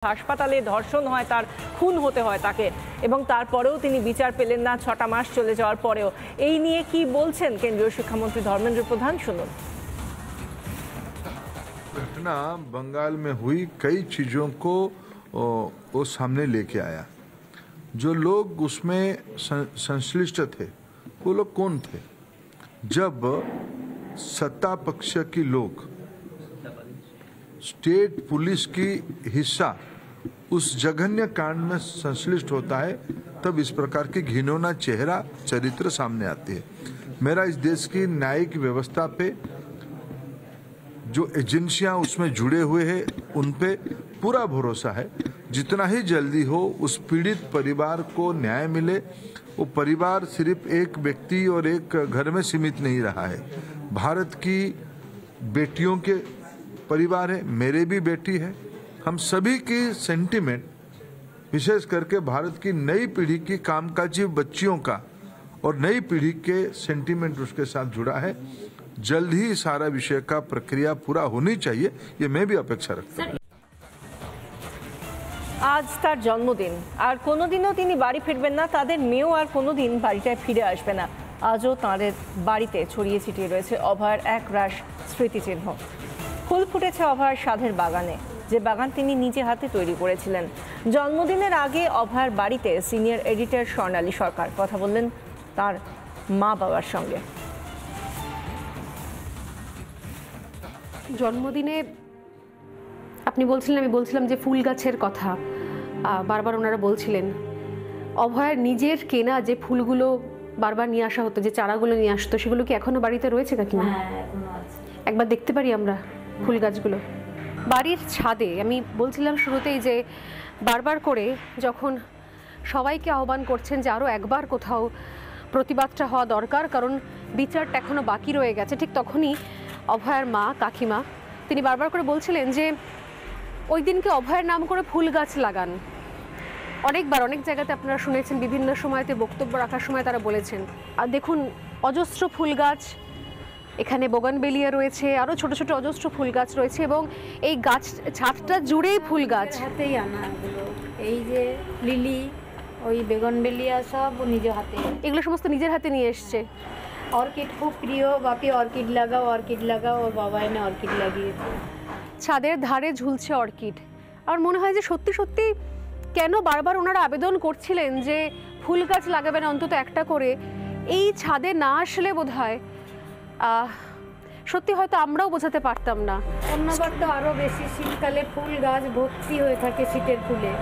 হাসপাতালে ধর্ষণ হয়, তার খুন হতে হয় তাকে, এবং তারপরেও তিনি বিচার পেলেন না ৬টা মাস চলে যাওয়ার পরেও। এই নিয়ে কি বলছেন কেন্দ্রীয় শিক্ষামন্ত্রী ধর্মেন্দ্র প্রধান, শুনুন। घटना बंगाल में हुई कई चीजों को वो सामने लेके आया। जो लोग उसमें संश्लिष्ट थे वो लोग कौन थे? जब सत्ता पक्ष की लोग, स्टेट पुलिस की हिस्सा उस जघन्य कांड में संश्लिष्ट होता है, तब इस प्रकार की घिनौना चेहरा चरित्र सामने आती है। मेरा इस देश की न्यायिक व्यवस्था पे, जो एजेंसियां उसमें जुड़े हुए हैं, उन पे पूरा भरोसा है। जितना ही जल्दी हो उस पीड़ित परिवार को न्याय मिले। वो परिवार सिर्फ एक व्यक्ति और एक घर में सीमित नहीं रहा है। भारत की बेटियों के परिवार है, मेरे भी बेटी है। हम सभी की सेंटिमेंट, विशेष करके भारत की नई पीढ़ी की कामकाजी बच्चियों का और नई पीढ़ी के सेंटिमेंट उसके साथ जुड़ा है। जल्द ही सारा विषय का प्रक्रिया पूरा होनी चाहिए, ये मैं भी अपेक्षा रखता हूँ। আজ তার জন্মদিন, আর কোনোদিনও তিনি বাড়ি ফিরবেন না, তাদের মেয়েও আর কোনোদিন বাড়িটায় ফিরে আসবে না। আজও তাঁদের বাড়িতে ছড়িয়ে ছিটিয়ে রয়েছে অভয়ের এক রাশ স্মৃতিচিহ্ন। ফুল ফুটেছে অভয়ের সাধের বাগানে, যে বাগান তিনি নিজে হাতে তৈরি করেছিলেন। জন্মদিনের আগে অভয়ের বাড়িতে সিনিয়র এডিটর স্বর্ণালী সরকার কথা বললেন তার মা বাবার সঙ্গে। জন্মদিনে আপনি বলছিলেন, আমি বলছিলাম যে ফুল গাছের কথা বারবার ওনারা বলছিলেন। অভয়ের নিজের কেনা যে ফুলগুলো বারবার নিয়ে আসা হতো, যে চারাগুলো নিয়ে আসতো, সেগুলো কি এখনো বাড়িতে রয়েছে কাকিমা? একবার দেখতে পারি আমরা ফুল গাছগুলো বাড়ির ছাদে? আমি বলছিলাম শুরুতেই যে বারবার করে যখন সবাইকে আহ্বান করছেন যে আরও একবার কোথাও প্রতিবাদটা হওয়া দরকার, কারণ বিচারটা এখনো বাকি রয়ে গেছে, ঠিক তখনই অভয়ের মা কাকিমা তিনি বারবার করে বলছিলেন যে ওই দিনকে অভয়ের নাম করে ফুল গাছ লাগান। অনেকবার অনেক জায়গাতে আপনারা শুনেছেন, বিভিন্ন সময়তে বক্তব্য রাখার সময় তারা বলেছেন। আর দেখুন অজস্র ফুল গাছ, এখানে বোগানবেলিয়া রয়েছে, আরও ছোট ছোট অজস্র ফুল গাছ রয়েছে, এবং এই গাছ ছাদটা জুড়েই ফুল গাছ। হাতেই আনা এগুলো, এই যে লিলি, ওই বেগনবেলিয়া সব নিজের হাতে, এগুলো সমস্ত নিজের হাতে নিয়ে এসছে। অর্কিড খুব প্রিয়, বাপি অর্কিড লাগাও অর্কিড লাগাও, ওর বাবা এনে অর্কিড লাগিয়েছে। ছাদের ধারে ঝুলছে অর্কিড। আমার মনে হয় যে সত্যি সত্যি কেন বারবার ওনারা আবেদন করছিলেন যে ফুল গাছ লাগাবেন অন্তত একটা করে, এই ছাদে না আসলে বোধহয় সত্যি হয়তো আমরাও বোঝাতে পারতাম না। অন্যবার তো আরও বেশি, শীতকালে ফুল গাছ ভর্তি হয়ে থাকে শীতের ফুলে।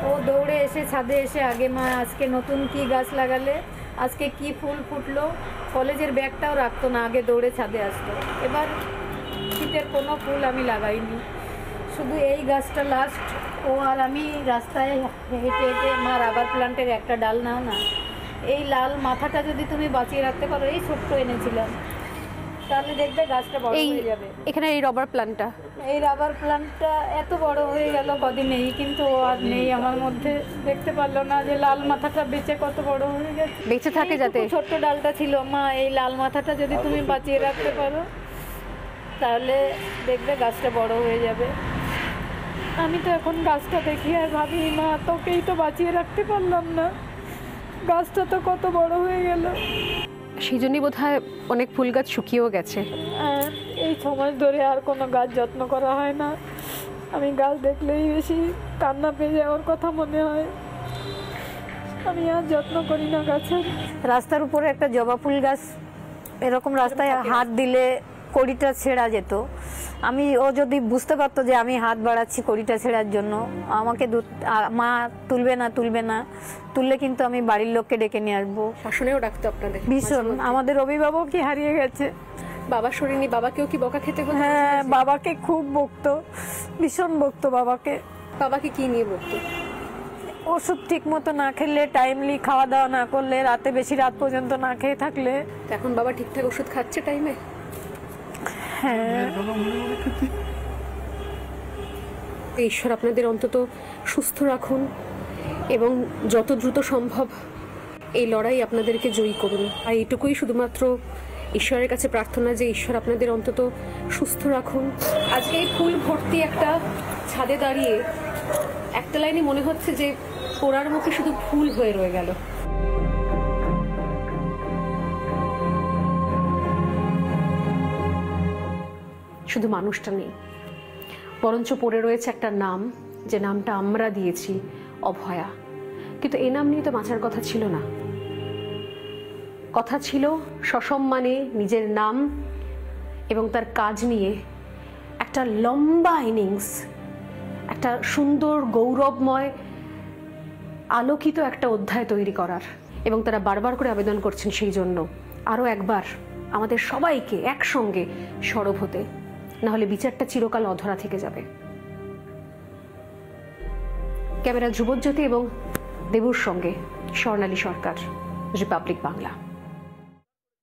ও দৌড়ে এসে ছাদে এসে আগে মা আজকে নতুন কি গাছ লাগালে, আজকে কি ফুল ফুটলো, কলেজের ব্যাগটাও রাখতো না, আগে দৌড়ে ছাদে আসতো। এবার শীতের কোনো ফুল আমি লাগাইনি, শুধু এই গাছটা লাস্ট। ও আর আমি রাস্তায় হেঁটে হেঁটে, মা রাবার প্লান্টের একটা ডাল নাও না, এই লাল মাথাটা যদি তুমি বাঁচিয়ে রাখতে পারো, এই ছোট্ট এনেছিলাম, তাহলে দেখবে গাছটা বড় হয়ে যাবে। এখানে এই রাবার প্ল্যান্টটা, এই রাবার প্ল্যান্টটা এত বড় হয়ে গেল কদিনেই, কিন্তু ও আর নেই আমার মধ্যে। দেখতে পারলো না যে লাল মাথাটা বেঁচে কত বড় হয়ে গেছে, বেঁচে থাকে যাতে। ছোট্ট ডালটা ছিল, মা এই লাল মাথাটা যদি তুমি বাঁচিয়ে রাখতে পারো, তাহলে দেখবে গাছটা বড় হয়ে যাবে। আমি তো এখন গাছটা দেখি আর ভাবি, মা তোকেই তো বাঁচিয়ে রাখতে পারলাম না, গাছটা তো কত বড় হয়ে গেল। সেই জন্যই বোধহয় অনেক ফুল গাছ শুকিয়েও গেছে। আর এই 6 মাস ধরে আর কোনো গাছ যত্ন করা হয় না। আমি গাছ দেখলেই বেশি কান্না পেয়ে যাওয়ার কথা মনে হয়, আমি আর যত্ন করি না গাছের। রাস্তার উপরে একটা জবা ফুল গাছ, এরকম রাস্তায় হাত দিলে কড়িটা ছেঁড়া যেত। ও যদি বুঝতে পারতো যে আমি হাত বাড়াচ্ছি কড়িটা ছেঁড়ার জন্য, আমাকে মা তুলবে না তুললে কিন্তু আমি বাড়ির লোককে ডেকে নিয়ে আসবো। শাসনেও ডাকতো আপনাদের ভীষণ। আমাদের অভিভাবক কি হারিয়ে গেছে, বাবা শরীরনি, বাবাকেও কি বকা খেতে হতো? হ্যাঁ, বাবাকে খুব বকতো, ভীষণ বকতো বাবাকে। বাবাকে কি নিয়ে বকতো? ওষুধ ঠিক মতো না খেলে, টাইমলি খাওয়া দাওয়া না করলে, রাতে বেশি রাত পর্যন্ত না খেয়ে থাকলে। এখন বাবা ঠিকঠাক ওষুধ খাচ্ছে টাইমে? হ্যাঁ। ঈশ্বর আপনাদের অন্তত সুস্থ রাখুন, এবং যত দ্রুত সম্ভব এই লড়াই আপনাদেরকে জয়ী করুন। আর এইটুকুই শুধুমাত্র ঈশ্বরের কাছে প্রার্থনা, যে ঈশ্বর আপনাদের অন্তত সুস্থ রাখুন। আজকে এই ফুল ভর্তি একটা ছাদে দাঁড়িয়ে বলতে লাইনি মনে হচ্ছে যে পোড়ার মুখে শুধু ফুল হয়ে রয়ে গেল। শুধু মানুষটা নেই, বরঞ্চ পড়ে রয়েছে একটা নাম, যে নামটা আমরা দিয়েছি অভয়া। কিন্তু এ নাম নিয়ে তো বাঁচার কথা ছিল না। কথা ছিল সসম্মানে নিজের নাম এবং তার কাজ নিয়ে একটা লম্বা ইনিংস, একটা সুন্দর গৌরবময় আলোকিত একটা অধ্যায় তৈরি করার। এবং তারা বারবার করে আবেদন করছেন সেই জন্য আরও একবার আমাদের সবাইকে একসঙ্গে সরব হতে, নাহলে বিচারটা চিরকাল অধরা থেকে যাবে। ক্যামেরা ধ্রুবজ্যোতি এবং দেবুর সঙ্গে স্বর্ণালী সরকার, রিপাবলিক বাংলা।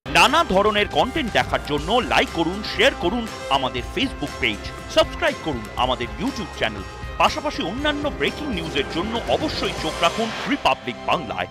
নানা ধরনের কন্টেন্ট দেখার জন্য লাইক করুন, শেয়ার করুন আমাদের ফেসবুক পেজ, সাবস্ক্রাইব করুন আমাদের ইউটিউব চ্যানেল। পাশাপাশি অন্যান্য ব্রেকিং নিউজের জন্য অবশ্যই চোখ রাখুন রিপাবলিক বাংলায়।